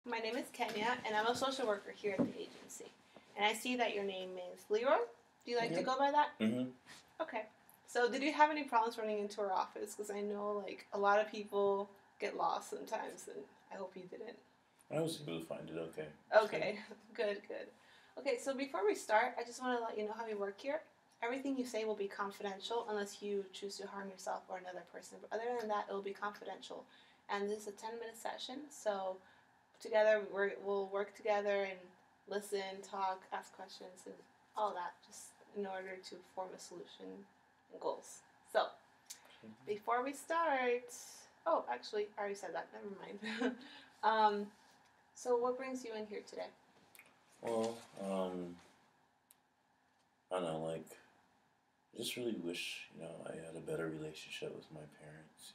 My name is Kenya, and I'm a social worker here at the agency. And I see that your name is Leroy. Do you like to go by that? Mm-hmm. Okay. So, did you have any problems running into our office? Because I know, like, a lot of people get lost sometimes, and I hope you didn't. I was able to find it okay. Okay, good. Okay, so before we start, I just want to let you know how we work here. Everything you say will be confidential unless you choose to harm yourself or another person. But other than that, it will be confidential. And this is a 10-minute session, so together we'll work together and listen, talk, ask questions, and all that, just in order to form a solution and goals. So, before we start, oh, actually, I already said that. Never mind. So, what brings you in here today? Well, I don't know, like, I just really wish, I had a better relationship with my parents,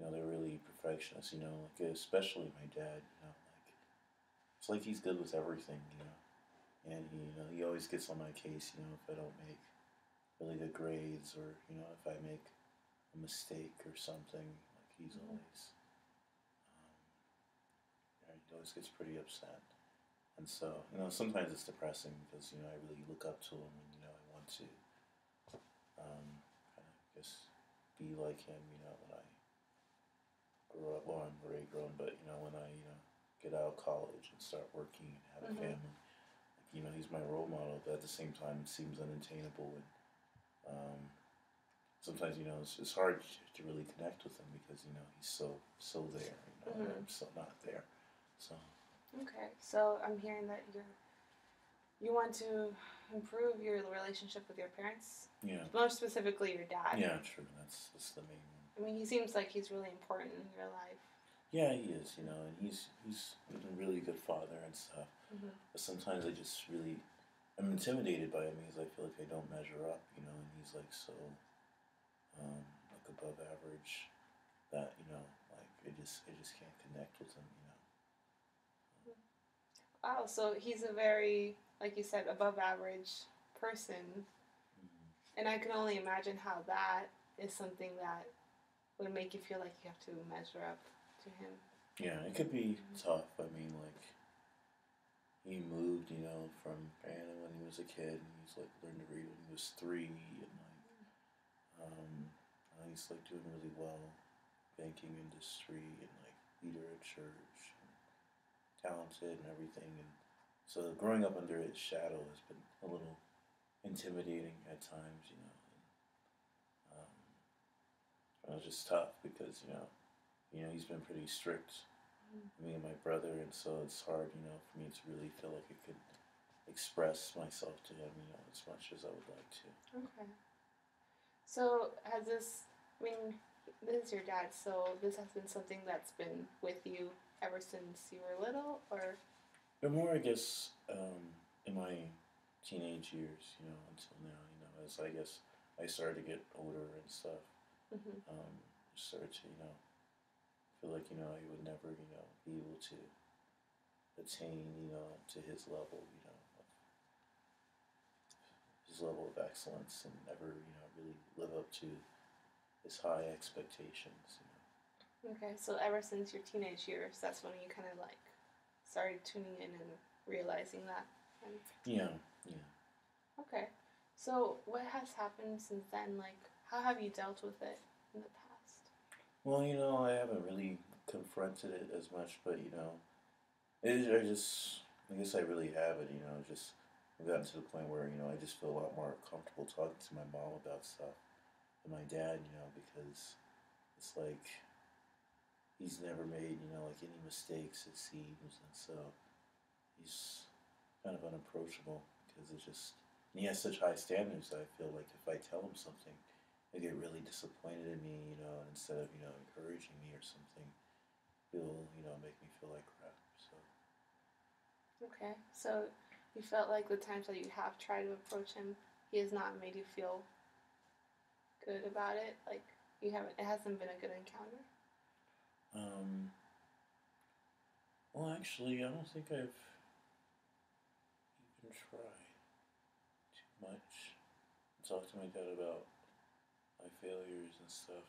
they're really perfectionists, like, especially my dad, like, it's like he's good with everything, and he always gets on my case, if I don't make really good grades or, if I make a mistake or something, like, he's always, he always gets pretty upset. And so, sometimes it's depressing because, I really look up to him and, I want to kind of just be like him, when I grow up. Well, I'm already grown, but, when I, get out of college and start working and have a family, like, he's my role model, but at the same time, it seems unattainable. And sometimes, it's hard to really connect with him because, he's so there, and I'm so not there. So. Okay, so I'm hearing that you want to improve your relationship with your parents. Yeah. More specifically, your dad. Yeah, true. That's the main one. I mean, he seems like he's really important in your life. Yeah, he is. And he's a really good father and stuff. But sometimes I'm intimidated by him because I feel like I don't measure up. And he's like so like above average that like I just can't connect with him. Wow, so he's a very, like you said, above average person. And I can only imagine how that is something that would make you feel like you have to measure up to him. Yeah, it could be tough. I mean, like, he moved, from Anna when he was a kid, and he's, like, learned to read when he was 3, and, he's, like, doing really well, banking industry, and, like, leader at church, and talented and everything, and so growing up under his shadow has been a little intimidating at times, and it was just tough because, he's been pretty strict, me and my brother, and so it's hard, for me to really feel like I could express myself to him, as much as I would like to. Okay. So has this, I mean, this is your dad, so this has been something that's been with you ever since you were little, or? But more, I guess, in my teenage years, until now, as I guess I started to get older and stuff, started to, feel like, I would never, be able to attain, to his level, his level of excellence and never, really live up to his high expectations, Okay, so ever since your teenage years, that's when you kind of like started tuning in and realizing that. Yeah. Okay, so what has happened since then? Like, how have you dealt with it in the past? Well, I haven't really confronted it as much, but I guess I really haven't. I've gotten to the point where I just feel a lot more comfortable talking to my mom about stuff than my dad. Because it's like he's never made like any mistakes, it seems, and so he's kind of unapproachable because he has such high standards that I feel like if I tell him something, they get really disappointed in me, and instead of encouraging me or something, he'll make me feel like crap. So. Okay, so you felt like the times that you have tried to approach him, he has not made you feel good about it. Like you haven't. It hasn't been a good encounter. Well, actually, I don't think I've even tried too much to talk to my dad about my failures and stuff.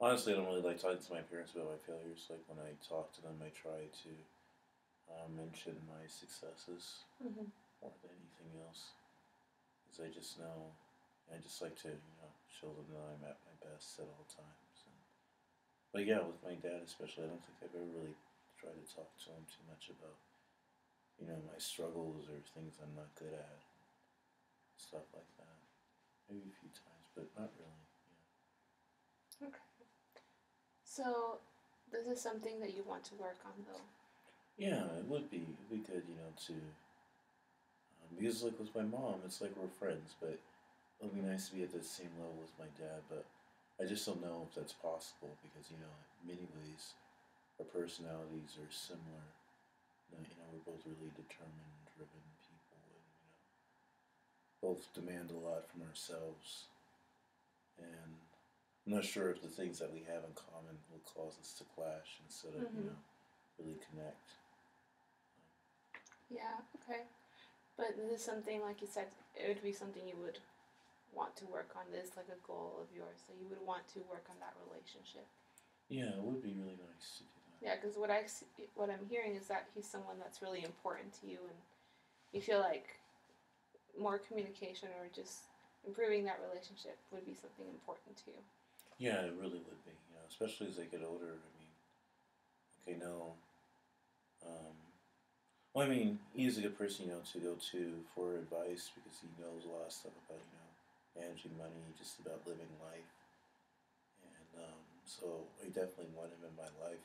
honestly, I don't really like talking to my parents about my failures. Like when I talk to them, I try to mention my successes Mm-hmm. more than anything else, because I just know, I just like to, show them that I'm at my best at all times. But yeah, with my dad especially, I don't think I've ever really tried to talk to him too much about, my struggles or things I'm not good at, stuff like that. Maybe a few times, but not really. Okay. So, this is something that you want to work on, though. Yeah, it would be. It'd be good, to because like with my mom, it's like we're friends, but it would be nice to be at the same level as my dad. But I just don't know if that's possible because in many ways, our personalities are similar. We're both really determined, driven people, and both demand a lot from ourselves. And I'm not sure if the things that we have in common will cause us to clash instead of Mm-hmm. really connect. Yeah, okay. But this is something, like you said, it would be something you would want to work on. This like a goal of yours, so you would want to work on that relationship. Yeah, it would be really nice to do that. Yeah, because what I'm hearing is that he's someone that's really important to you, and you feel like more communication or just improving that relationship would be something important to you. Yeah, it really would be. Especially as I get older. I mean, okay, now, um, well, I mean, he's a good person, to go to for advice because he knows a lot of stuff about, managing money, just about living life. And so I definitely want him in my life,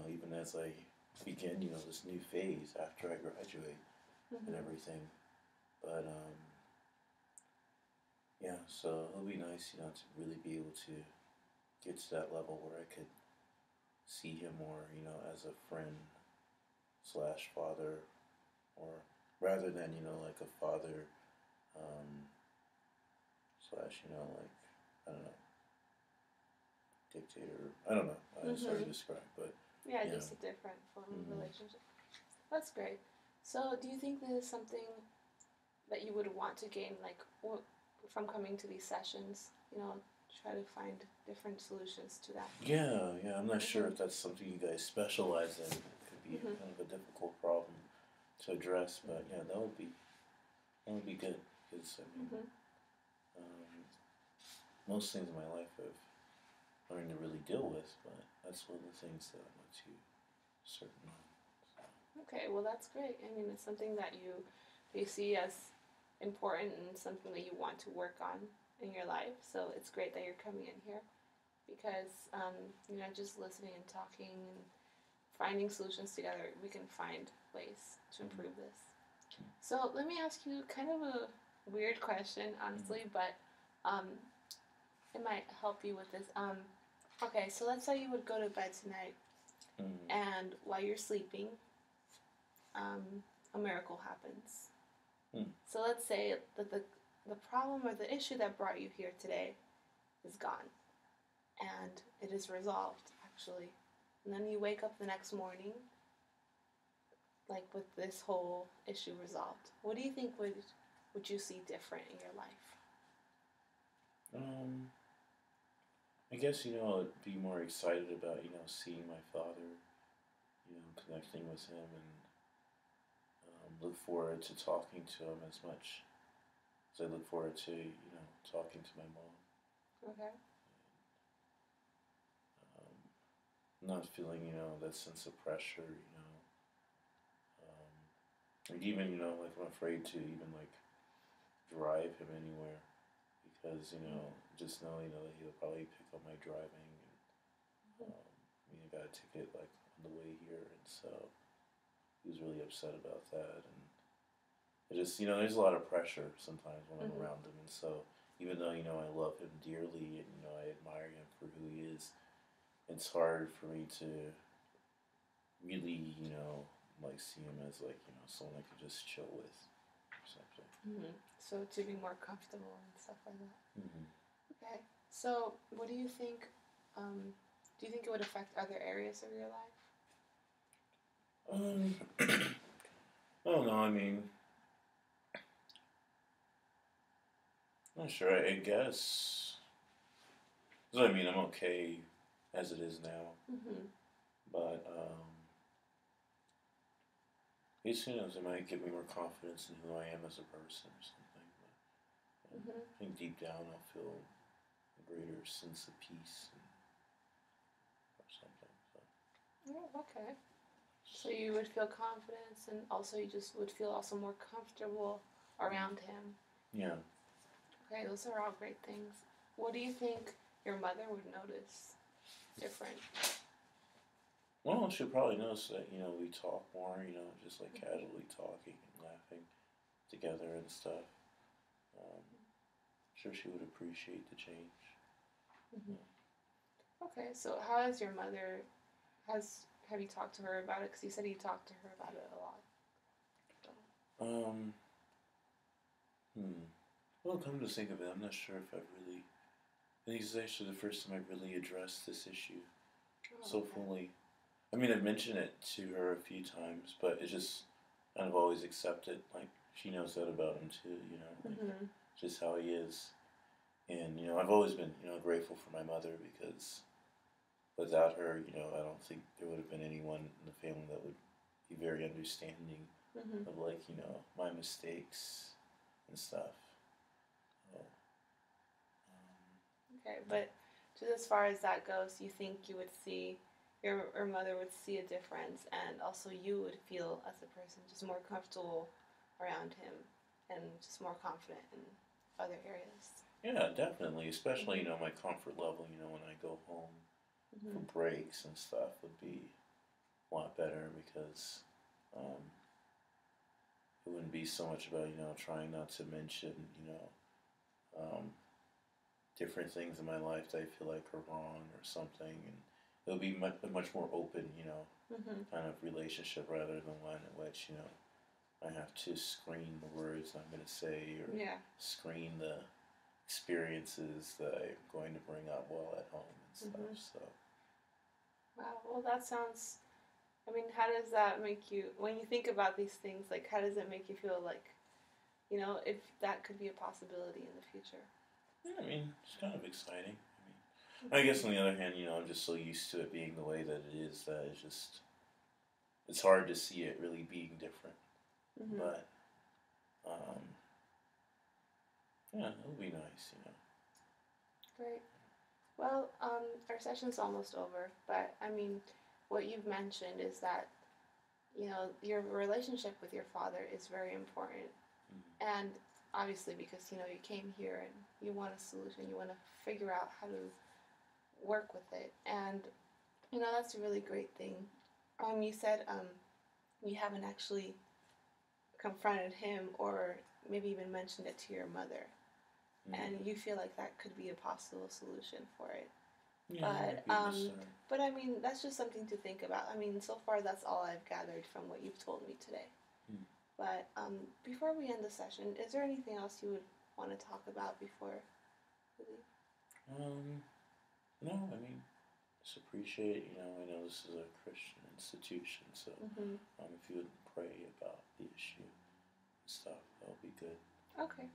even as I begin, this new phase after I graduate and Mm-hmm. everything. But yeah, so it'll be nice, to really be able to get to that level where I could see him more, as a friend slash father, or rather than, like a father um, slash, like, I don't know, dictator. I don't know. It's hard to Mm-hmm. describe, but Yeah, you know. just a different form of Mm-hmm. relationship. That's great. So, do you think this is something that you would want to gain, like, from coming to these sessions? Try to find different solutions to that. Yeah, yeah. I'm not sure Mm-hmm. if that's something you guys specialize in. It could be Mm-hmm. kind of a difficult problem to address, but yeah, that would be good because I mean, Mm-hmm. um, most things in my life I've learned to really deal with, but that's one of the things that I'm not too certain on. So. Okay, well that's great. I mean, it's something that you see as important and something that you want to work on in your life. So it's great that you're coming in here because just listening and talking and finding solutions together, we can find ways to improve this. So let me ask you kind of a weird question, honestly, but um, it might help you with this. Okay, so let's say you would go to bed tonight, Mm-hmm. and while you're sleeping, um, a miracle happens. Mm. So let's say that the problem or the issue that brought you here today is gone, and it is resolved actually. And then you wake up the next morning, like with this whole issue resolved. What do you think would you see different in your life? I guess I'd be more excited about seeing my father, connecting with him, and look forward to talking to him as much as I look forward to talking to my mom. Okay. Not feeling that sense of pressure, like even like I'm afraid to even like drive him anywhere because just knowing that he'll probably pick up my driving and I got a ticket like on the way here, and so he was really upset about that. And it just there's a lot of pressure sometimes when I'm around him, and so even though I love him dearly and I admire him for who he is, it's hard for me to really like see him as like someone I could just chill with or something. Mm-hmm. So to be more comfortable and stuff like that. Mm-hmm. Okay. So what do you think? Do you think it would affect other areas of your life? I don't know. I mean, not sure. I guess Because I mean, I'm okay as it is now, Mhm. but as soon as it might give me more confidence in who I am as a person or something. But, Mhm. I think deep down I'll feel a greater sense of peace or something. So. Oh, okay. So you would feel confidence, and also you just would feel also more comfortable around him. Yeah. Okay, those are all great things. What do you think your mother would notice different? Well, she'll probably notice that, we talk more, just like casually talking and laughing together and stuff. Um, sure she would appreciate the change. Mhm. Okay, so how has your mother, have you talked to her about it? Because you said you talked to her about it a lot. So. Um, hmm. Well, come to think of it, I'm not sure if I've really. I think this is actually the first time I've really addressed this issue Oh, so okay. fully. I mean, I've mentioned it to her a few times, but it's just kind of always accepted. Like, she knows that about him too, like, Mhm. just how he is. And, I've always been, grateful for my mother because without her, I don't think there would have been anyone in the family that would be very understanding Mhm. of, like, my mistakes and stuff. So, Okay, but just as far as that goes, you think you would see your mother would see a difference, and also you would feel as a person just more comfortable around him, and just more confident in other areas. yeah, definitely. Especially, Mhm. my comfort level, when I go home for Mhm. breaks and stuff would be a lot better because um, it wouldn't be so much about, trying not to mention, um, different things in my life that I feel like are wrong or something. And it'll be a much more open, Mhm. kind of relationship rather than one in which, I have to screen the words I'm going to say or Yeah. screen the experiences that I'm going to bring up while at home and stuff. Mhm. So, Wow. Well, that sounds. I mean, how does that make you? When you think about these things, like, how does it make you feel? Like, if that could be a possibility in the future. yeah, I mean, it's kind of exciting. I guess on the other hand, I'm just so used to it being the way that it is that it's hard to see it really being different. Mhm. But um, yeah, it'll be nice. Great. Well, our session's almost over, but I mean, what you've mentioned is that, your relationship with your father is very important. Mm-hmm. And obviously, because, you came here and you want a solution, you want to figure out how to work with it. And, that's a really great thing. You said you haven't actually confronted him or maybe even mentioned it to your mother. Mm-hmm. And you feel like that could be a possible solution for it. Yeah, that But might be a good start. but I mean that's just something to think about. I mean, so far that's all I've gathered from what you've told me today. Mm. But before we end the session, is there anything else you would want to talk about before we leave? No, I mean, just appreciate. I know this is a Christian institution, so Mm-hmm. if you would pray about the issue and stuff, that would be good. Okay.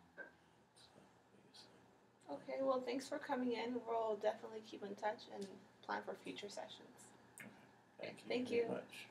So, Okay. Well, thanks for coming in. We'll definitely keep in touch and plan for future sessions. okay. Okay. Thank you Thank very you. much.